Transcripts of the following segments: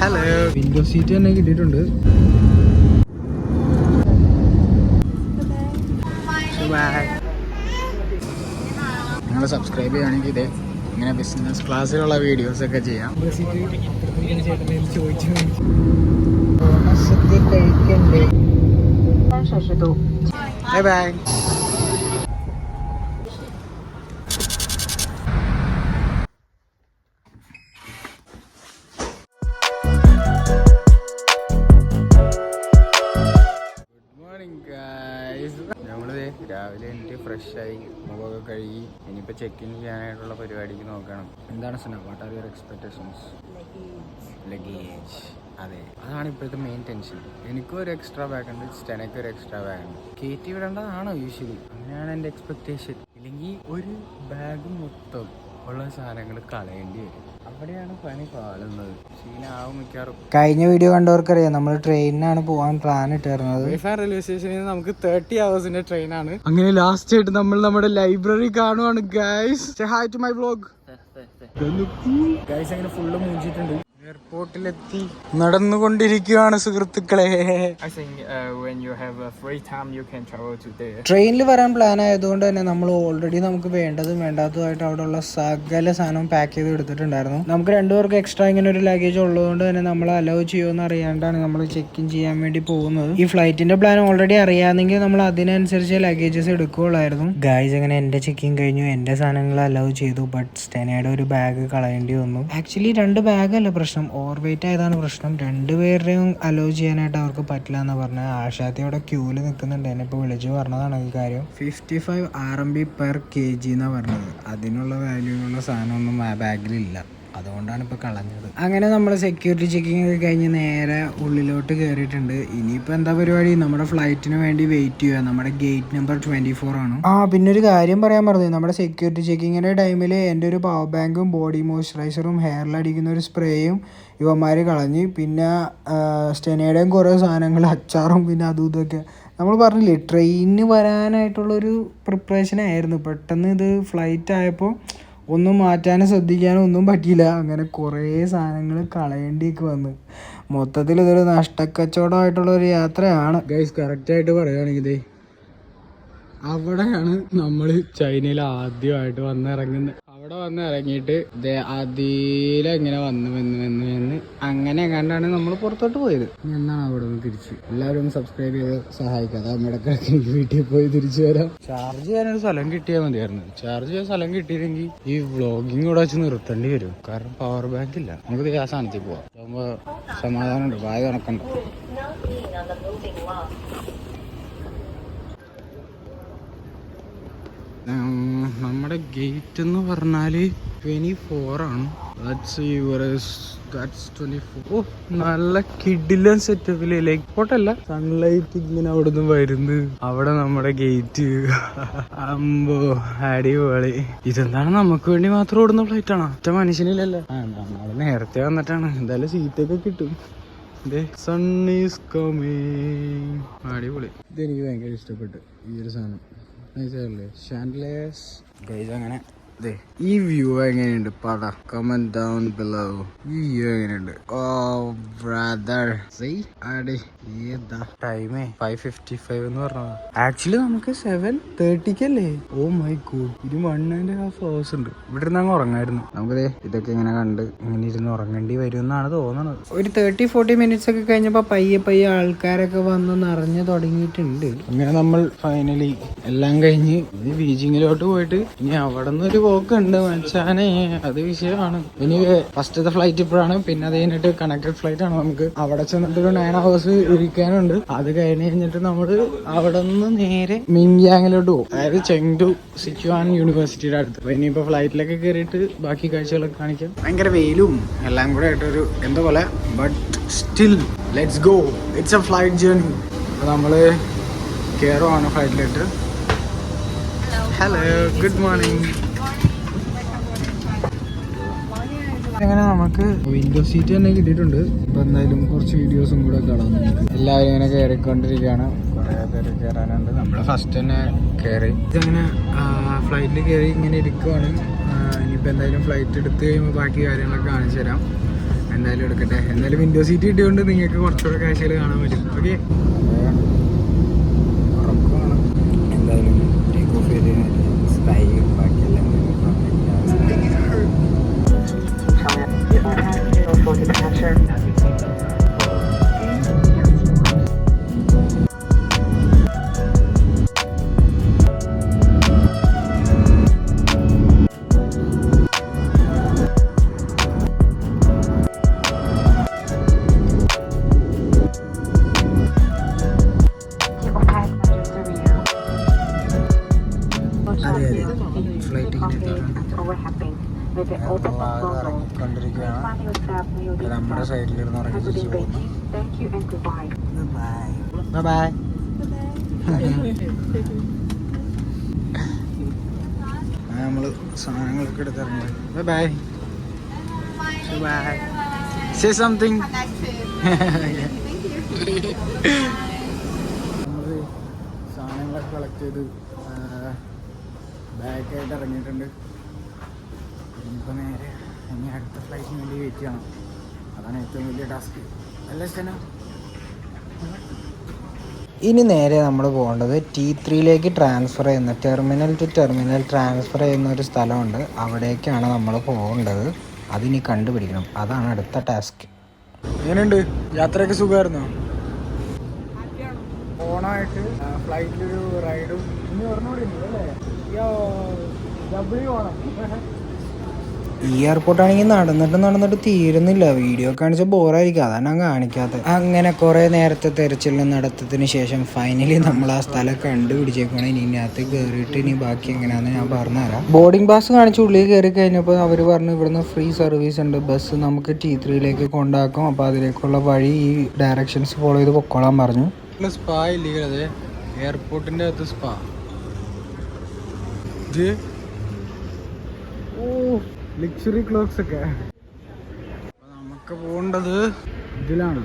Hello. Window seat തന്നെ കിട്ടിയിട്ടുണ്ട്. നിങ്ങൾ സബ്സ്ക്രൈബ് ചെയ്യുകയാണെങ്കിൽ ഇതേ ഇങ്ങനെ ബിസിനസ് ക്ലാസ്സിലുള്ള വീഡിയോസ് ഒക്കെ ചെയ്യാം. Bye bye. രാവിലെ എനിക്ക് ഫ്രഷായി മുഖമൊക്കെ കഴുകി ഇനിയിപ്പോൾ ചെക്ക് ഇൻ ചെയ്യാനായിട്ടുള്ള പരിപാടിക്ക് നോക്കണം. എന്താണ് Sana, what are your expectations? Luggage. അതെ, അതാണ് ഇപ്പോഴത്തെ മെയിൻ ടെൻഷൻ. എനിക്കും ഒരു എക്സ്ട്രാ ബാഗ് ഉണ്ട്, സ്റ്റെനയ്ക്ക് ഒരു എക്സ്ട്രാ ബാഗ് ഉണ്ട്. കയറ്റി വിടേണ്ടതാണോ യൂഷ്വലി? അങ്ങനെയാണ് എൻ്റെ എക്സ്പെക്ടേഷൻ. ഇല്ലെങ്കിൽ ഒരു ബാഗ് മൊത്തം ഉള്ള സാധനങ്ങൾ കളയേണ്ടി വരും. അവിടെയാണ് പണി പാളുന്നത്. ശീലമാവും മിക്കാറും. കഴിഞ്ഞ വീഡിയോ കണ്ടവർക്കറിയാം, നമ്മൾ ട്രെയിനിനാണ് പോകാൻ പ്ലാൻ ഇട്ടിരുന്നത്. റെയിൽവേ സ്റ്റേഷനിൽ നമുക്ക് 30 hours ട്രെയിനാണ്. അങ്ങനെ ലാസ്റ്റ് ആയിട്ട് നമ്മൾ നമ്മുടെ ലൈബ്രറി കാണുവാണ് guys. Say hi to my vlog. Guys അങ്ങനെ ഫുള്ള് മൂഞ്ചിട്ടുണ്ട്. എയർപോർട്ടിലെത്തി നടന്നുകൊണ്ടിരിക്കുകയാണ് സുഹൃത്തുക്കളെ. ട്രെയിനിൽ വരാൻ പ്ലാൻ ആയതുകൊണ്ട് തന്നെ നമ്മൾ ഓൾറെഡി നമുക്ക് വേണ്ടതും വേണ്ടാത്തതുമായിട്ട് അവിടെയുള്ള സകല സാധനവും പാക്ക് ചെയ്ത് എടുത്തിട്ടുണ്ടായിരുന്നു. നമുക്ക് രണ്ടുപേർക്ക് എക്സ്ട്രാ ഇങ്ങനെ ഒരു ലഗേജ് ഉള്ളതുകൊണ്ട് തന്നെ നമ്മൾ അലോ ചെയ്യുമെന്ന് അറിയാണ്ടാണ് നമ്മൾ ചെക്ക് ഇൻ ചെയ്യാൻ വേണ്ടി പോകുന്നത്. ഈ ഫ്ലൈറ്റിന്റെ പ്ലാൻ ഓൾറെഡി അറിയാമെങ്കിൽ നമ്മൾ അതിനനുസരിച്ച് ലഗേജസ് എടുക്കുകയുള്ളായിരുന്നു. ഗായ്സ് അങ്ങനെ എന്റെ ചെക്കിങ് കഴിഞ്ഞു, എന്റെ സാധനങ്ങൾ അലോ ചെയ്തു. ബട്ട് സ്റ്റെനയുടെ ഒരു ബാഗ് കളയേണ്ടി വന്നു. ആക്ച്വലി 2 ബാഗല്ല പ്രശ്നം, ഓവർ വെയിറ്റ് ആയതാണ് പ്രശ്നം. 2 പേരുടെയും അലോ ചെയ്യാനായിട്ട് അവർക്ക് പറ്റില്ല എന്ന് പറഞ്ഞാൽ ആശാത്തി അവിടെ ക്യൂല് നിൽക്കുന്നുണ്ട്. എന്നെ ഇപ്പോൾ വിളിച്ച് പറഞ്ഞതാണ് ഈ കാര്യം. 55 RMB per kg എന്നാണ് പറഞ്ഞത്. അതിനുള്ള വാല്യൂള്ള സാധനമൊന്നും ആ ബാഗിലില്ല, അതുകൊണ്ടാണ് ഇപ്പോൾ കളഞ്ഞത്. അങ്ങനെ നമ്മൾ സെക്യൂരിറ്റി ചെക്കിങ് ഒക്കെ കഴിഞ്ഞ് നേരെ ഉള്ളിലോട്ട് കയറിയിട്ടുണ്ട്. ഇനിയിപ്പോൾ എന്താ പരിപാടി, നമ്മുടെ ഫ്ലൈറ്റിന് വേണ്ടി വെയിറ്റ് ചെയ്യുക. നമ്മുടെ ഗേറ്റ് നമ്പർ 24 ആണ്. പിന്നെ ഒരു കാര്യം പറയാൻ പറഞ്ഞു, നമ്മുടെ സെക്യൂരിറ്റി ചെക്കിങ്ങിൻ്റെ ടൈമിൽ എൻ്റെ ഒരു പവർ ബാങ്കും ബോഡി മോയ്സ്ചറൈസറും ഹെയറിലടിക്കുന്ന ഒരു സ്പ്രേയും ഇവന്മാർ കളഞ്ഞ്. പിന്നെ സ്റ്റെനയുടെയും കുറേ സാധനങ്ങൾ, അച്ചാറും പിന്നെ അതും ഇതൊക്കെ. നമ്മൾ പറഞ്ഞില്ലേ ട്രെയിനിന് വരാനായിട്ടുള്ളൊരു പ്രിപ്പറേഷനായിരുന്നു. പെട്ടെന്ന് ഇത് ഫ്ലൈറ്റ് ആയപ്പോൾ ഒന്നും മാറ്റാനും ശ്രദ്ധിക്കാനും ഒന്നും പറ്റിയില്ല. അങ്ങനെ കുറേ സാധനങ്ങൾ കളയേണ്ടിയൊക്കെ വന്ന് മൊത്തത്തിൽ ഇതൊരു നഷ്ടക്കച്ചവടമായിട്ടുള്ളൊരു യാത്രയാണ് ഗൈസ്. കറക്റ്റായിട്ട് പറയുകയാണെങ്കിൽ അവിടെയാണ് നമ്മൾ ചൈനയിൽ ആദ്യമായിട്ട് വന്നിറങ്ങുന്നത്. അവിടെ വന്ന് ഇറങ്ങിയിട്ട് അതിലെങ്ങനെ വന്ന് അങ്ങനെ കണ്ടാണ് നമ്മൾ പുറത്തോട്ട് പോയത്. എന്നാണ് അവിടെ നിന്ന് തിരിച്ച് എല്ലാവരും സബ്സ്ക്രൈബ് ചെയ്ത് സഹായിക്കാം. അമ്മയുടെ കിടക്ക് വീട്ടിൽ പോയി തിരിച്ചു വരാം. ചാർജ് ചെയ്യാനൊരു സ്ഥലം കിട്ടിയാൽ മതിയായിരുന്നു. ചാർജ് ചെയ്യാൻ സ്ഥലം കിട്ടിയില്ലെങ്കിൽ ഈ വ്ളോഗിങ് കൂടെ വെച്ച് നിർത്തേണ്ടി വരും. കാരണം പവർ ബാങ്ക് ഇല്ല. നമുക്ക് ആ സാധനത്തിൽ പോവാം. അതാകുമ്പോൾ സമാധാനമുണ്ട്, വായ കണക്കണ്ട. നമ്മുടെ ഗേറ്റ് എന്ന് പറഞ്ഞാല് 24 ആണ്. ഓ നല്ല കിഡിലൻ സെറ്റപ്പില്. ലൈക്ക് പോട്ടല്ല, സൺലൈറ്റ് ഇങ്ങനെ അവിടുന്ന് വരുന്നു. അവിടെ നമ്മുടെ ഗേറ്റ്. അമ്പോ അടിപൊളി. ഇതെന്താണ് നമുക്ക് വേണ്ടി മാത്രം ഓടുന്ന ഫ്ലൈറ്റ് ആണോ? ഒറ്റ മനുഷ്യനില്ലല്ലോ. നമ്മള് നേരത്തെ വന്നിട്ടാണ്. എന്തായാലും സീറ്റൊക്കെ കിട്ടും. Sun is coming. അടിപൊളി. ഇതെനിക്ക് ഭയങ്കര ഇഷ്ടപ്പെട്ടു ഈ ഒരു സാധനം. അങ്ങനെ ഈ വ്യൂ എങ്ങനെയുണ്ട് പട? Comment down below. ഈ വ്യൂ എങ്ങനെയുണ്ട്? ഓ ബ്രദർ, ടൈമേ 5:55 എന്ന് പറഞ്ഞത്. ആക്ച്വലി നമുക്ക് 7:30 ഓ മൈ ഗോഡ്, ഇത് 1.5 hours ഉണ്ട്. ഇവിടെ ഇരുന്ന് അങ്ങ് ഉറങ്ങായിരുന്നു. നമുക്ക് ഇതൊക്കെ ഇങ്ങനെ കണ്ട് ഇങ്ങനെ ഇരുന്ന് ഉറങ്ങേണ്ടി വരും എന്നാണ് തോന്നുന്നത്. ഒരു 30-40 minutes ഒക്കെ കഴിഞ്ഞപ്പോ പയ്യെ ആൾക്കാരൊക്കെ വന്ന് നിറഞ്ഞു തുടങ്ങിയിട്ടുണ്ട്. അങ്ങനെ നമ്മൾ ഫൈനലി എല്ലാം കഴിഞ്ഞ് ഇനി ബീജിങ്ങിലോട്ട് പോയിട്ട് ഇനി അവിടെ നിന്ന് ഒരു പോക്കുണ്ട് മച്ചാനെ. അത് വിഷയമാണ്. ഇനി ഫസ്റ്റത്തെ ഫ്ലൈറ്റ് ഇപ്പോഴാണ്. പിന്നെ അത് കഴിഞ്ഞിട്ട് കണക്റ്റഡ് ഫ്ലൈറ്റ് ആണ്. നമുക്ക് അവിടെ ചെന്നിട്ട് ഒരു 9 hours ഇരിക്കാനുണ്ട്. അത് കഴിഞ്ഞിട്ട് നമ്മള് അവിടെ നിന്ന് നേരെ മിൻയാങ്ങിലോട്ട് പോകും. അതായത് ചെങ്ഡു സിച്ചുവാൻ യൂണിവേഴ്സിറ്റിയുടെ അടുത്ത്. അപ്പൊ ഇനിയിപ്പോ ഫ്ലൈറ്റിലൊക്കെ കയറിയിട്ട് ബാക്കി കാഴ്ചകളൊക്കെ കാണിക്കാം. ഭയങ്കര വെയിലും എല്ലാം കൂടെ ആയിട്ടൊരു എന്താ പോലെ. But still let's go. It's a flight journey. അപ്പൊ നമ്മള് കയറുവാണ് ഫ്ലൈറ്റിലിട്ട്. Hello, good morning. അങ്ങനെ നമുക്ക് വിൻഡോ സീറ്റ് തന്നെ കിട്ടിയിട്ടുണ്ട്. ഇപ്പൊ എന്തായാലും കുറച്ച് വീഡിയോസും കൂടെ കാണാം. എല്ലാവരും ഇങ്ങനെ കയറിക്കൊണ്ടിരിക്കുകയാണ്. കുറെ പേര് കയറാനുണ്ട്. നമ്മള് ഫസ്റ്റ് തന്നെ കയറി. ഇതങ്ങനെ ഫ്ലൈറ്റിൽ കയറി ഇങ്ങനെ ഇരിക്കുവാണ്. ഇനിയിപ്പോൾ എന്തായാലും ഫ്ലൈറ്റ് എടുത്ത് കഴിയുമ്പോൾ ബാക്കി കാര്യങ്ങളൊക്കെ കാണിച്ചു തരാം. എന്തായാലും എടുക്കട്ടെ. എന്തായാലും വിൻഡോ സീറ്റ് കിട്ടിയോണ്ട് നിങ്ങൾക്ക് കുറച്ചുകൂടെ കാഴ്ചകൾ കാണാൻ പറ്റും. ഓക്കെ, ഉറക്കമാണ്. എന്തായാലും ടേക്ക് ഓഫ് ചെയ്ത് സ്കൈ ബാക്കിയെല്ലാം ഫ്ലൈറ്റ് ഇറങ്ങിക്കൊണ്ടിരിക്കുകയാണ്. നമ്മുടെ സൈഡിലിരുന്ന് ഉറങ്ങി തിരിച്ചു പോകുന്നു. Bye bye. നമ്മൾ സാധനങ്ങളൊക്കെ എടുത്തിറങ്ങി. Bye bye bye. Say something. നമ്മൾ സാധനങ്ങളൊക്കെ കളക്ട് ചെയ്ത് ബാക്കായിട്ട് ഇറങ്ങിയിട്ടുണ്ട്. ഇനിയിപ്പോൾ നേരെ ഇനി അടുത്ത ഫ്ലൈറ്റിന് വേണ്ടി വെയിറ്റ് ചെയ്യണം. അതാണ് ഏറ്റവും വലിയ ടാസ്ക് അല്ലേ സ്റ്റന? ഇനി നേരെ നമ്മൾ പോകേണ്ടത് T3യിലേക്ക് ട്രാൻസ്ഫർ ചെയ്യുന്ന ടെർമിനൽ ടു ടെർമിനൽ ട്രാൻസ്ഫർ ചെയ്യുന്ന ഒരു സ്ഥലമുണ്ട്. അവിടേക്കാണ് നമ്മൾ പോകേണ്ടത്. അതിനി കണ്ടുപിടിക്കണം. അതാണ് അടുത്ത ടാസ്ക്. എങ്ങനെയുണ്ട് യാത്രയൊക്കെ? സുഖമായിരുന്നോ? ഓണമായിട്ട് ഫ്ലൈറ്റിലൊരു റൈഡും ഇനി പറഞ്ഞോടി അല്ലേ? ഈ എയർപോർട്ടാണെങ്കിൽ നടന്നിട്ട് തീരുന്നില്ല. വീഡിയോ കാണിച്ച ബോറായിരിക്കും, അതാണ് ഞാൻ കാണിക്കാത്തത്. അങ്ങനെ കുറെ നേരത്തെ തെരച്ചിലും നടത്തത്തിന് ശേഷം ഫൈനലി നമ്മൾ ആ സ്ഥലം കണ്ടുപിടിച്ചേക്കാണ്. ഇനി ഇതിനകത്ത് കയറിയിട്ട് ഇനി ബാക്കി എങ്ങനെയാണെന്ന് ഞാൻ പറഞ്ഞുതരാം. ബോർഡിംഗ് പാസ് കാണിച്ച് ഉള്ളിൽ കയറി കഴിഞ്ഞപ്പോൾ അവർ പറഞ്ഞു ഇവിടുന്ന് ഫ്രീ സർവീസ് ഉണ്ട്, ബസ് നമുക്ക് T3യിലേക്ക് കൊണ്ടാക്കും. അപ്പോൾ അതിലേക്കുള്ള വഴി ഈ ഡയറക്ഷൻസ് ഫോളോ ചെയ്ത് പൊക്കോളാൻ പറഞ്ഞു. സ്പാ ഇല്ലേ? അതെ, എയർപോർട്ടിൻ്റെ അകത്ത് സ്പാ. ലക്ഷറി ക്ലോക്സ് ഒക്കെ. നമുക്ക് പോകേണ്ടത് ഇതിലാണ്.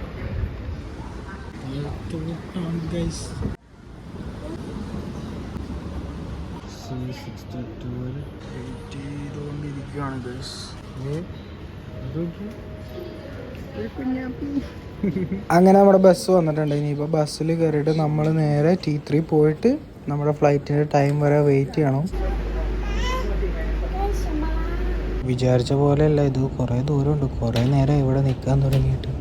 അങ്ങനെ നമ്മുടെ ബസ് വന്നിട്ടുണ്ട്. ഇനിയിപ്പോൾ ബസ്സിൽ കയറിയിട്ട് നമ്മൾ നേരെ T3 പോയിട്ട് നമ്മുടെ ഫ്ലൈറ്റിൻ്റെ ടൈം വരെ വെയിറ്റ് ചെയ്യണം. വിചാരിച്ച പോലെയല്ല, ഇത് കുറേ ദൂരമുണ്ട്. കുറേ നേരം ഇവിടെ നിൽക്കാൻ തുടങ്ങിയിട്ട്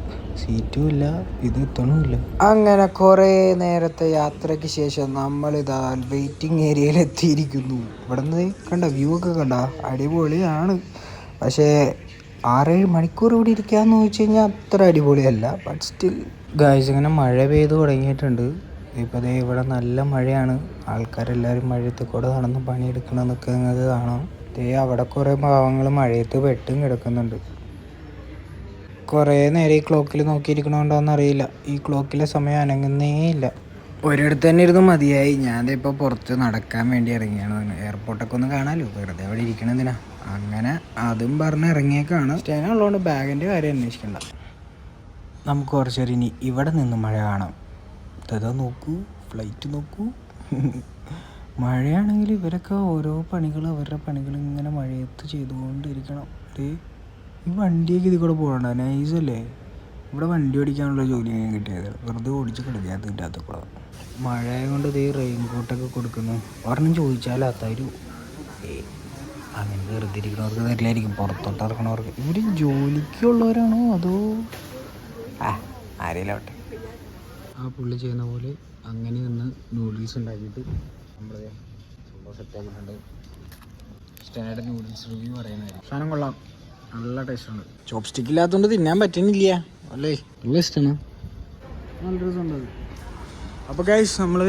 സീറ്റും ഇല്ല, ഇത് എത്തണമില്ല. അങ്ങനെ കുറേ നേരത്തെ യാത്രയ്ക്ക് ശേഷം നമ്മളിതാ വെയിറ്റിംഗ് ഏരിയയിൽ എത്തിയിരിക്കുന്നു. ഇവിടെ നിന്ന് കണ്ട വ്യൂ ഒക്കെ കണ്ട അടിപൊളിയാണ്. പക്ഷേ 6-7 മണിക്കൂർ ഇവിടെ ഇരിക്കാമെന്ന് ചോദിച്ചു കഴിഞ്ഞാൽ അത്ര അടിപൊളിയല്ല. ബട്ട് സ്റ്റിൽ ഗായ്സ്, ഇങ്ങനെ മഴ പെയ്ത് തുടങ്ങിയിട്ടുണ്ട്. ഇപ്പോൾ ദേ ഇവിടെ നല്ല മഴയാണ്. ആൾക്കാരെല്ലാവരും മഴയത്ത് കൂടെ നടന്ന് പണിയെടുക്കണമെന്നൊക്കെ നിങ്ങൾക്ക് കാണാം. അവിടെ കുറേ പാവങ്ങൾ മഴയത്ത് വെട്ടും കിടക്കുന്നുണ്ട്. കുറേ നേരം ഈ ക്ലോക്കിൽ നോക്കിയിരിക്കണോണ്ടോന്നറിയില്ല, ഈ ക്ലോക്കിലെ സമയം അനങ്ങുന്നേ ഇല്ല. ഒരിടത്ത് തന്നെ ഇരുന്ന് മതിയായി. ഞാനിപ്പോൾ പുറത്ത് നടക്കാൻ വേണ്ടി ഇറങ്ങിയാണ്. എയർപോർട്ടൊക്കെ ഒന്ന് കാണാമല്ലോ, വെറുതെ അവിടെ ഇരിക്കണെന്തിനാ. അങ്ങനെ അതും പറഞ്ഞ് ഇറങ്ങിയേക്കാണ്. സ്റ്റേന ഉള്ളതുകൊണ്ട് ബാഗിൻ്റെ കാര്യം അന്വേഷിക്കണ്ട. നമുക്ക് കുറച്ച് നേരം ഇനി ഇവിടെ നിന്ന് മഴ കാണാം. അതാ നോക്കൂ, ഫ്ലൈറ്റ് നോക്കൂ. മഴയാണെങ്കിൽ ഇവരൊക്കെ ഓരോ പണികൾ അവരുടെ പണികൾ ഇങ്ങനെ മഴയത്ത് ചെയ്തുകൊണ്ടിരിക്കണം. ഈ വണ്ടിയൊക്കെ ഇതിൽ കൂടെ പോകണ്ട, നൈസല്ലേ? ഇവിടെ വണ്ടി ഓടിക്കാനുള്ള ജോലി ഞാൻ കിട്ടിയത്, വെറുതെ ഓടിച്ച് കളിക്കാത്ത കിട്ടാത്ത കൂടെ. മഴ കൊണ്ട് ഇത് റെയിൻ കോട്ടൊക്കെ കൊടുക്കുന്നു. ഒരെണ്ണം ചോദിച്ചാൽ അത്താരും അങ്ങനെ വെറുതെ ഇരിക്കണവർക്ക് തരില്ലായിരിക്കും, പുറത്തോട്ട് ഇറക്കണവർക്ക്. ഇവർ ജോലിക്കുള്ളവരാണോ അതോ ആരെയിലാവട്ടെ. ആ പുള്ളി ചെയ്യുന്ന പോലെ അങ്ങനെ നിന്ന് നൂഡിൽസ് ഉണ്ടാക്കിയിട്ട് നമ്മൾ സംഭവം സെറ്റാക്കിയിട്ടുണ്ട്. സ്റ്റാൻഡ് നൂഡിൽസ് റിവ്യൂ പറയുന്നതായിരിക്കും. സാധനം കൊള്ളാം, നല്ല ടേസ്റ്റുണ്ട്. ചോപ്പ് സ്റ്റിക്ക് ഇല്ലാത്തതുകൊണ്ട് തിന്നാൻ പറ്റുന്നില്ല അല്ലേ? നല്ല ഇഷ്ടമാണ്, നല്ല രസമുണ്ട് അത്. അപ്പോൾ ഗൈസ്, നമ്മൾ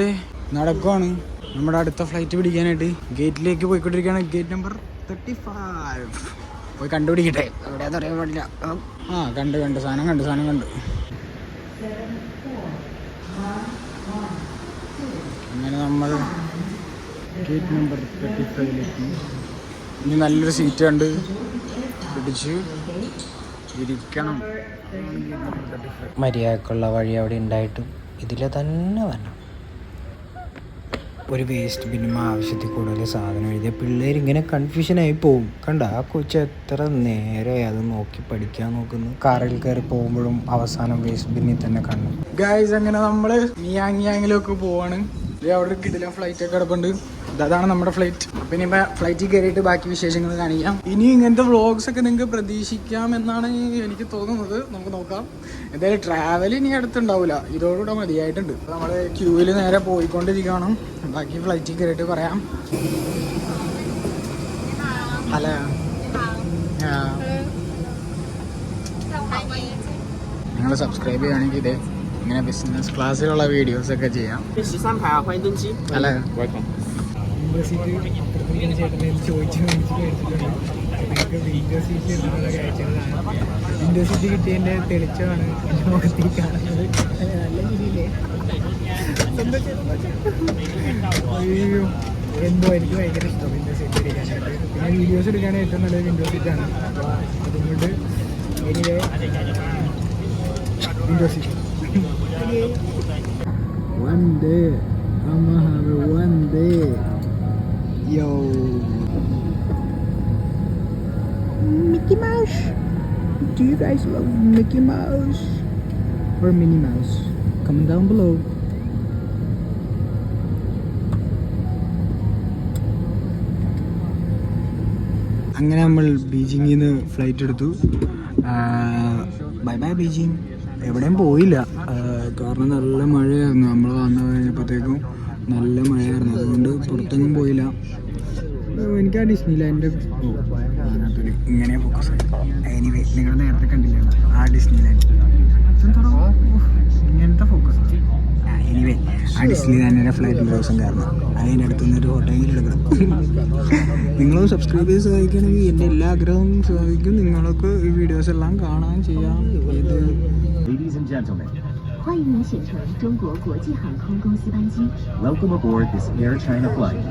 നടക്കുവാണ് നമ്മുടെ അടുത്ത ഫ്ലൈറ്റ് പിടിക്കാനായിട്ട്. ഗേറ്റിലേക്ക് പോയിക്കൊണ്ടിരിക്കുകയാണ്. ഗേറ്റ് നമ്പർ 35 പോയി കണ്ടുപിടിക്കട്ടെ, എവിടെയാണെന്ന് അറിയാൻ പാടില്ല. കണ്ട് സാധനം കണ്ട് അങ്ങനെ നമ്മൾ ഗേറ്റ് നമ്പർ 35ലേക്ക്. ഇനി നല്ലൊരു സീറ്റ് കണ്ട് പിടിച്ച് ഇരിക്കണം. മര്യാദക്കുള്ള വഴി അവിടെ ഉണ്ടായിട്ടും ഇതിലെ തന്നെ വരണം. ഒരു വേസ്റ്റ് ബിന്നും ആവശ്യത്തിൽ കൂടുതൽ സാധനം എഴുതിയ പിള്ളേർ ഇങ്ങനെ കൺഫ്യൂഷനായി പോവും. കണ്ട ആ കൊച്ചു എത്ര നേരമായി അത് നോക്കി പഠിക്കാൻ നോക്കുന്നു. കാറിൽ കയറി പോകുമ്പോഴും അവസാനം വേസ്റ്റ് ബിന്നിൽ തന്നെ കണ്ടു. ഗായ്സ് അങ്ങനെ നമ്മൾ മിയാങ്ങിയാങ്ങിലൊക്കെ പോവാണ്. അവിടെ ഒരു കിടിലൻ ഫ്ലൈറ്റ് ഒക്കെ കിടപ്പുണ്ട്. അതാണ് നമ്മുടെ ഫ്ലൈറ്റ്. അപ്പം ഇനിയിപ്പോൾ ഫ്ലൈറ്റിൽ കയറിയിട്ട് ബാക്കി വിശേഷങ്ങൾ കാണിക്കാം. ഇനി ഇങ്ങനത്തെ വ്ളോഗ്സ് ഒക്കെ നിങ്ങൾക്ക് പ്രതീക്ഷിക്കാം എന്നാണ് എനിക്ക് തോന്നുന്നത്. നമുക്ക് നോക്കാം. എന്തായാലും ട്രാവൽ ഇനി അടുത്തുണ്ടാവില്ല, ഇതോടുകൂടെ മതിയായിട്ടുണ്ട്. നമ്മൾ ക്യൂവിൽ നേരെ പോയിക്കൊണ്ടിരിക്കണം. ബാക്കി ഫ്ലൈറ്റിൽ കയറിയിട്ട് പറയാം. ഹലോ, നിങ്ങൾ സബ്സ്ക്രൈബ് ചെയ്യുകയാണെങ്കിൽ ഇതേ ഇങ്ങനെ ബിസിനസ് ക്ലാസ്സിലുള്ള വീഡിയോസ് ഒക്കെ ചെയ്യാം. അല്ലേ, വിൻഡോ സീറ്റ് കിട്ടിയതിൻ്റെ തെളിച്ചമാണ് മുഖത്തിൽ കാണുന്നത്. നല്ല രീതിയിലേ അയ്യോ എന്തോ എനിക്ക് ഭയങ്കര ഇഷ്ടം വിൻഡോ സീറ്റ് ഇരിക്കാനായിട്ട്. പിന്നെ വീഡിയോസ് എടുക്കാൻ ഏറ്റവും നല്ലത് വിൻഡോ സീറ്റാണ്. അപ്പോൾ അതുകൊണ്ട് anyway window seat. One day, I'ma have it one day. Yo, Mickey Mouse. Do you guys love Mickey Mouse or Minnie Mouse? Comment down below. അങ്ങനെ നമ്മൾ ബീജിങ്ങിൽ നിന്ന് ഫ്ലൈറ്റ് എടുത്തു. Bye bye Beijing. എവിടെയും പോയില്ല, കാരണം നല്ല മഴയായിരുന്നു. നമ്മൾ വന്നു കഴിഞ്ഞപ്പോഴത്തേക്കും നല്ല മഴയായിരുന്നു, അതുകൊണ്ട് പുറത്തൊന്നും പോയില്ല. എനിക്ക് ആ ഡിസ്നി ലാൻഡ് അതിനകത്തൊരു ഇങ്ങനെ ഫോക്കസ് ആയി. എനിവേ നിങ്ങൾ നേരത്തെ കണ്ടില്ല ആ ഡിസ്നി ലാൻഡ് ഇങ്ങനത്തെ ഫോക്കസ്. എനിവേ ആ ഡിസ്നി ലാൻഡിൻ്റെ ഫ്ലൈറ്റിൽ ദിവസം കാരണം അതിൻ്റെ അടുത്തുനിന്ന് ഒരു ഫോട്ടോയെങ്കിലും എടുക്കണം. നിങ്ങളും സബ്സ്ക്രൈബ് ചെയ്ത് സഹായിക്കുകയാണെങ്കിൽ എൻ്റെ എല്ലാ ആഗ്രഹവും സാധിക്കും. നിങ്ങൾക്ക് ഈ വീഡിയോസ് എല്ലാം കാണാൻ ചെയ്യാം. ഏത് Ladies and gentlemen, 欢迎携程中国国际航空公司班机。Welcome aboard this Air China flight.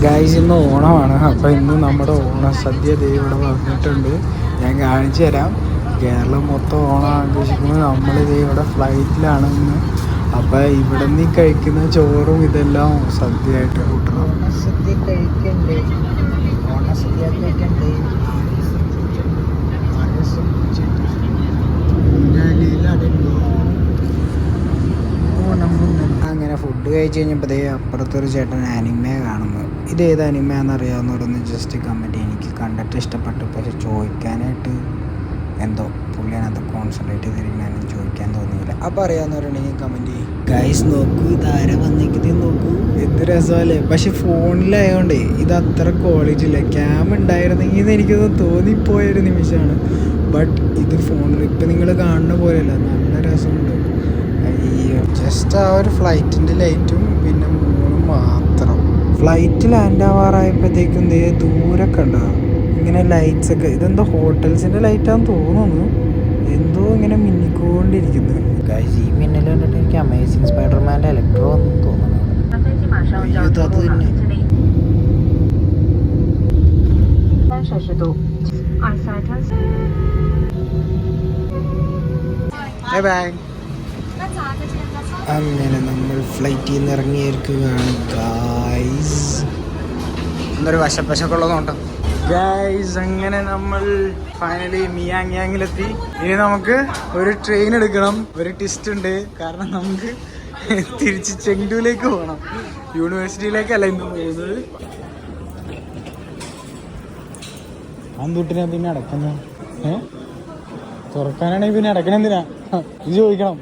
Guys ഇന്ന് ഓണമാണ്. അപ്പോൾ ഇന്ന് നമ്മുടെ ഓണസദ്യ ഇവിടെ വന്നിട്ടുണ്ട്. ഞാൻ കാണിച്ചു തരാം. കേരളം മൊത്തം ഓണം ആഘോഷിക്കുന്നത് നമ്മളിത് ഇവിടെ ഫ്ലൈറ്റിലാണ് ഇന്ന്. അപ്പോൾ ഇവിടെ നിന്ന് കഴിക്കുന്ന ചോറും ഇതെല്ലാം സദ്യയായിട്ട് കൂട്ടണം. ഓണസദ്യ കഴിക്കണ്ടേ, ഓണസദ്യ കഴിക്കണ്ടേ. അങ്ങനെ ഫുഡ് കഴിച്ച് കഴിഞ്ഞപ്പോഴത്തേ അപ്പുറത്തൊരു ചേട്ടൻ അനിമേ കാണുന്നു. ഇത് ഏത് അനിമയാണെന്നറിയാവുന്നവരൊന്ന് ജസ്റ്റ് കമൻറ്റ്. എനിക്ക് കണ്ടിട്ട് ഇഷ്ടപ്പെട്ടു, പക്ഷെ ചോദിക്കാനായിട്ട് എന്തോ പുള്ളിയാണത് കോൺസെൻട്രേറ്റ് ചെയ്തിരിക്കണമെന്ന് ചോദിക്കാൻ തോന്നിയില്ല. അപ്പോൾ അറിയാവുന്നവരുണ്ടെങ്കിൽ കമൻറ്റ് ചെയ്യും. ഗൈസ് നോക്കൂ, ഇതാരെ വന്നിരിക്കുന്നത് നോക്കൂ, എന്ത് രസമല്ലേ. പക്ഷെ ഫോണിലായതുകൊണ്ടേ ഇത് അത്ര ക്വാളിറ്റി ഇല്ല. ക്യാം ഉണ്ടായിരുന്നെങ്കിൽ എന്ന് എനിക്കൊന്ന് തോന്നിപ്പോയൊരു നിമിഷമാണ്. ബട്ട് ഇത് ഫോണിൽ ഇപ്പം നിങ്ങൾ കാണുന്ന പോലെയല്ല, നല്ല രസമുണ്ട്. ഈ ജസ്റ്റ് ആ ഒരു ഫ്ലൈറ്റിൻ്റെ ലൈറ്റും പിന്നെ മൂണും മാത്രം. ഫ്ലൈറ്റ് ലാൻഡ് ആവാറായപ്പോഴത്തേക്കും ദൂരൊക്കെ ഉണ്ടാകും ഇങ്ങനെ ലൈറ്റ്സ് ഒക്കെ. ഇതെന്തോ ഹോട്ടൽസിൻ്റെ ലൈറ്റാന്ന് തോന്നുന്നു, എന്തോ ഇങ്ങനെ മിന്നിക്കൊണ്ടിരിക്കുന്നു. ഗൈസ് ഈ മിന്നൽ കണ്ടിട്ട് എനിക്ക് അമേസിങ് സ്പൈഡർമാൻ്റെ ഇലക്ട്രോ എന്ന് തോന്നുന്നു. അത് തന്നെ. അങ്ങനെ നമ്മൾ ഫ്ലൈറ്റിൽ നിന്ന് ഇറങ്ങിയിരിക്കുകയാണ് ഗൈസ്. എന്തൊരു വശപ്പശൊക്കെ ഉള്ളതുകൊണ്ടോ ഗൈസ്. അങ്ങനെ നമ്മൾ ഫൈനലി മിയാങ്ങിലെത്തി. ഇനി നമുക്ക് ഒരു ട്രെയിൻ എടുക്കണം. ഒരു ട്വിസ്റ്റ് ഉണ്ട്, കാരണം നമുക്ക് തിരിച്ച് ചെങ്ഡുവിലേക്ക് പോകണം. യൂണിവേഴ്സിറ്റിയിലേക്കല്ല ഇന്ന് പോകുന്നത്. അന്തൂട്ടിനെ പിന്നെ അടക്കുന്ന തുറക്കാനാണെങ്കിൽ പിന്നെ അടക്കണം എന്തിനാ ഇത് ചോദിക്കണം.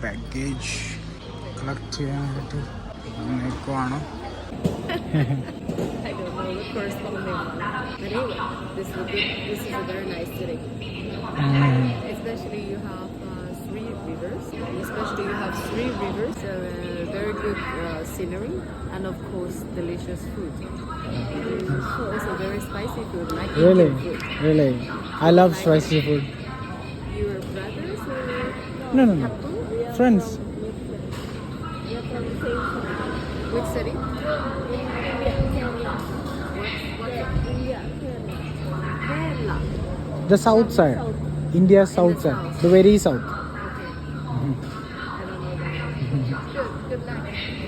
ബാഗേജ് കളക്ട് ചെയ്യാനായിട്ട് നിൽക്കുവാണ്. Anyway, this is a very nice city. Especially you have three rivers. Very good scenery, and of course delicious food. Also very spicy food, like Really, Indian food. really, I love spicy food. Your brothers or No, friends. You're from the same family. Which city? Kerala. The south side. India's south side. The very south.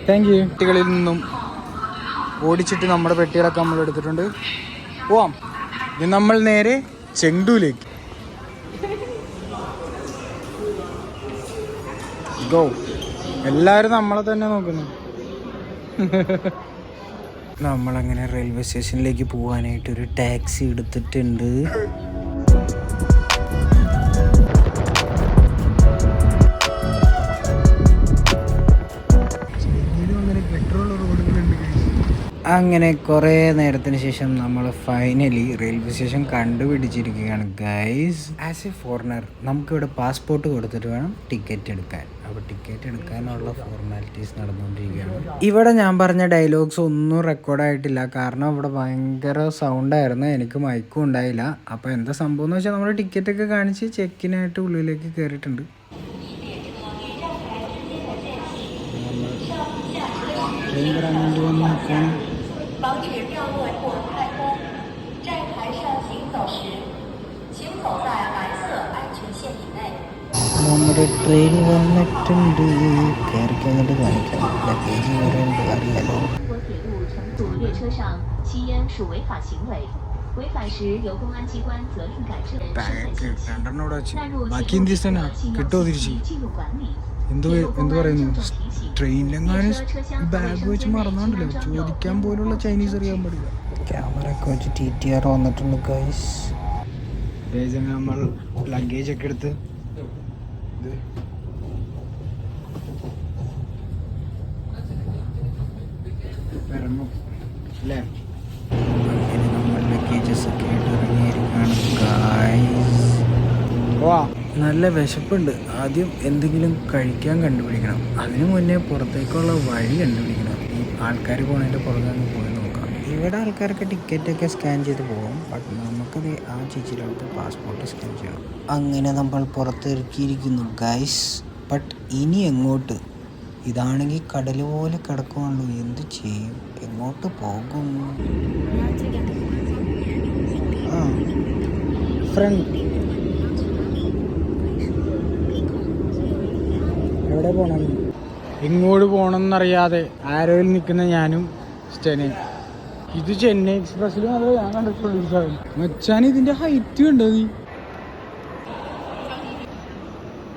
Thank you. പെട്ടികളിൽ നിന്നും ഓടിച്ചിട്ട് നമ്മുടെ പെട്ടികളൊക്കെ നമ്മൾ എടുത്തിട്ടുണ്ട്. പോവാം. ഇനി നമ്മൾ നേരെ ചെങ്ഡുവിലേക്ക്. ഗോ. എല്ലാവരും നമ്മളെ തന്നെ നോക്കുന്നു. നമ്മളങ്ങനെ റെയിൽവേ സ്റ്റേഷനിലേക്ക് പോകാനായിട്ട് ഒരു ടാക്സി എടുത്തിട്ടുണ്ട്. അങ്ങനെ കുറേ നേരത്തിന് ശേഷം നമ്മൾ ഫൈനലി റെയിൽവേ സ്റ്റേഷൻ കണ്ടുപിടിച്ചിരിക്കുകയാണ് ഗൈസ്. ആസ് എ ഫോറിനർ നമുക്കിവിടെ പാസ്പോർട്ട് കൊടുത്തിട്ട് വേണം ടിക്കറ്റ് എടുക്കാൻ. അപ്പോൾ ടിക്കറ്റ് എടുക്കാനുള്ള ഫോർമാലിറ്റീസ് നടന്നുകൊണ്ടിരിക്കുകയാണ്. ഇവിടെ ഞാൻ പറഞ്ഞ ഡയലോഗ്സ് ഒന്നും റെക്കോർഡായിട്ടില്ല, കാരണം ഇവിടെ ഭയങ്കര സൗണ്ടായിരുന്നു, എനിക്ക് മൈക്കും ഉണ്ടായില്ല. അപ്പോൾ എന്താ സംഭവം എന്ന് വെച്ചാൽ നമ്മൾ ടിക്കറ്റൊക്കെ കാണിച്ച് ചെക്കിനായിട്ട് ഉള്ളിലേക്ക് കയറിയിട്ടുണ്ട്. നമ്മുടെ ട്രെയിൻ വന്നിട്ടുണ്ട്. കയറി കഴിഞ്ഞിട്ട് കാണിക്കാം. ലഗേജ് വരെയുണ്ട്, അറിയാലോ. ബാക്കി എന്ത് തന്നെ കിട്ടുമോ തിരിച്ച്? എന്ത് പറയുന്നു? ട്രെയിനിലെങ്ങാനും ബാഗ് വെച്ച് മറന്നാണ്ടല്ലോ, ചോദിക്കാൻ പോലുള്ള ചൈനീസ് അറിയാൻ പാടില്ല. ക്യാമറ ഒക്കെ വെച്ച് TTR വന്നിട്ടുണ്ട് ഗൈസ്. നമ്മൾ ലഗേജ് ഒക്കെ എടുത്ത് ഇറങ്ങും അല്ലേ? അങ്ങനെ നമ്മൾ ലഗേജസ് ഒക്കെ ആയിട്ട് ഇറങ്ങിയിരിക്കുകയാണ് ഗൈസ്. വാ, നല്ല വിശപ്പുണ്ട്. ആദ്യം എന്തെങ്കിലും കഴിക്കാൻ കണ്ടുപിടിക്കണം. അതിനു മുന്നേ പുറത്തേക്കുള്ള വഴി കണ്ടുപിടിക്കണം. ഈ ആൾക്കാർ പോകുന്നതിൻ്റെ പുറകെ അങ്ങ് പോയി നോക്കാം. ഇവിടെ ആൾക്കാരൊക്കെ ടിക്കറ്റൊക്കെ സ്കാൻ ചെയ്ത് പോകും. ബട്ട് നമുക്കത് ആ ചേച്ചിയിലടുത്ത് പാസ്പോർട്ട് സ്കാൻ ചെയ്യണം. അങ്ങനെ നമ്മൾ പുറത്തിറക്കിയിരിക്കുന്നു ഗൈസ്. ബട്ട് ഇനി എങ്ങോട്ട്? ഇതാണെങ്കിൽ കടൽ പോലെ കിടക്കുവാണല്ലോ, എന്ത് ചെയ്യും? എങ്ങോട്ട് പോകും? ആ ഫ്രണ്ട് എവിടെ പോകണം? എങ്ങോട്ട് പോകണം എന്നറിയാതെ ആരോയിൽ നിൽക്കുന്ന ഞാനും സ്റ്റെനെ. ഇത് ചെന്നൈ എക്സ്പ്രസ്സിലും അത് ഞാൻ കണ്ടിട്ടുള്ളൂ. മച്ചാൻ ഇതിന്റെ ഹൈറ്റ് കണ്ടോ നീ?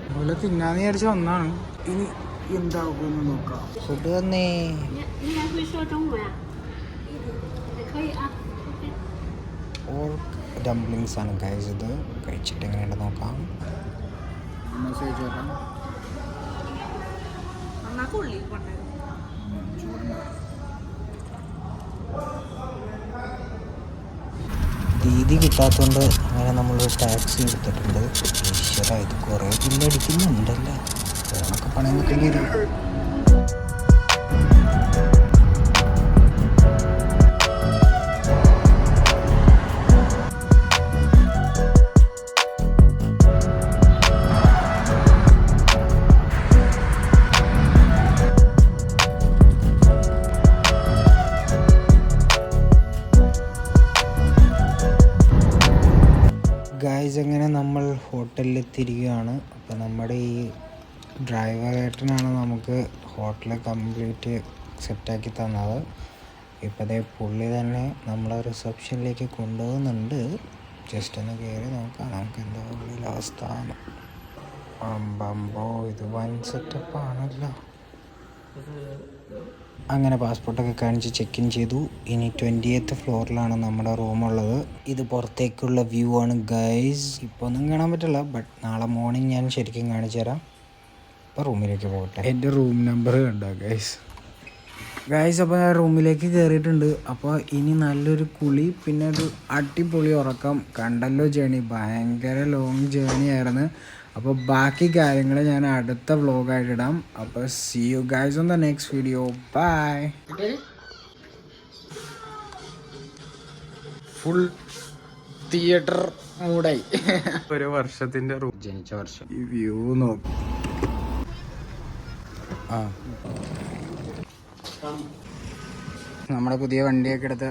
അതുപോലെ തിന്നാന്ന് വിചാരിച്ച ഒന്നാണ്. ഇനി എന്താകുമെന്ന് നോക്കാം. ഫുഡ് വന്നേ. പോർക്ക് ഡംപ്ലിങ്സ് ആണ് ഗൈസ്. ഇത് കഴിച്ചിട്ട് എങ്ങനെയുണ്ട് നോക്കാം. മെസ്സേജ് വരാം. തീയതി കിട്ടാത്തതുകൊണ്ട് അങ്ങനെ നമ്മളൊരു ടാക്സി എടുത്തിട്ടുണ്ട്. ഈശ്വര, ഇത് കുറേ ബില്ലടിക്കുന്നുണ്ടല്ലേ. ഫോണൊക്കെ പണയം വെക്കേണ്ടി വരും. ഗൈസ്, അങ്ങനെ നമ്മൾ ഹോട്ടലിൽ എത്തിയിരിക്കുകയാണ്. അപ്പോൾ നമ്മുടെ ഈ ഡ്രൈവറേട്ടനാണ് നമുക്ക് ഹോട്ടൽ കംപ്ലീറ്റ് സെറ്റാക്കി തന്നത്. ഇപ്പോൾ അതേ പുള്ളി തന്നെ നമ്മളെ റിസപ്ഷനിലേക്ക് കൊണ്ടുപോകുന്നുണ്ട്. ജസ്റ്റ് ഒന്ന് കയറി നോക്കാം നമുക്ക് എന്താ ഉള്ളിൽ അവസ്ഥ. അമ്പമ്പോ, ഇത് വൻ സെറ്റപ്പാണല്ലോ. അങ്ങനെ പാസ്പോർട്ടൊക്കെ കാണിച്ച് ചെക്ക് ഇൻ ചെയ്തു. ഇനി 20th ഫ്ലോറിലാണ് നമ്മുടെ റൂമുള്ളത്. ഇത് പുറത്തേക്കുള്ള വ്യൂ ആണ് ഗൈസ്. ഇപ്പോൾ ഒന്നും കാണാൻ പറ്റില്ല, ബട്ട് നാളെ മോർണിംഗ് ഞാൻ ശരിക്കും കാണിച്ചു തരാം. ഇപ്പോൾ റൂമിലേക്ക് പോകട്ടെ. എൻ്റെ റൂം നമ്പർ കണ്ടോ ഗൈസ്? അപ്പോൾ ഞാൻ റൂമിലേക്ക് കയറിയിട്ടുണ്ട്. അപ്പോൾ ഇനി നല്ലൊരു കുളി, പിന്നെ ഒരു അടിപൊളി ഉറക്കം. കണ്ടല്ലോ ജേണി, ഭയങ്കര ലോങ് ജേണി ആയിരുന്നു. അപ്പോൾ ബാക്കി കാര്യങ്ങൾ ഞാൻ അടുത്ത വ്ലോഗായിട്ട് ഇടാം. അപ്പോൾ see you guys on the next video. Bye. Full theatre മൂടായി. ഒരു വർഷത്തിന്റെ ജനിച്ച വർഷം. ഈ വ്യൂ നോക്കി. നമ്മുടെ പുതിയ വണ്ടിയൊക്കെ എടുത്ത്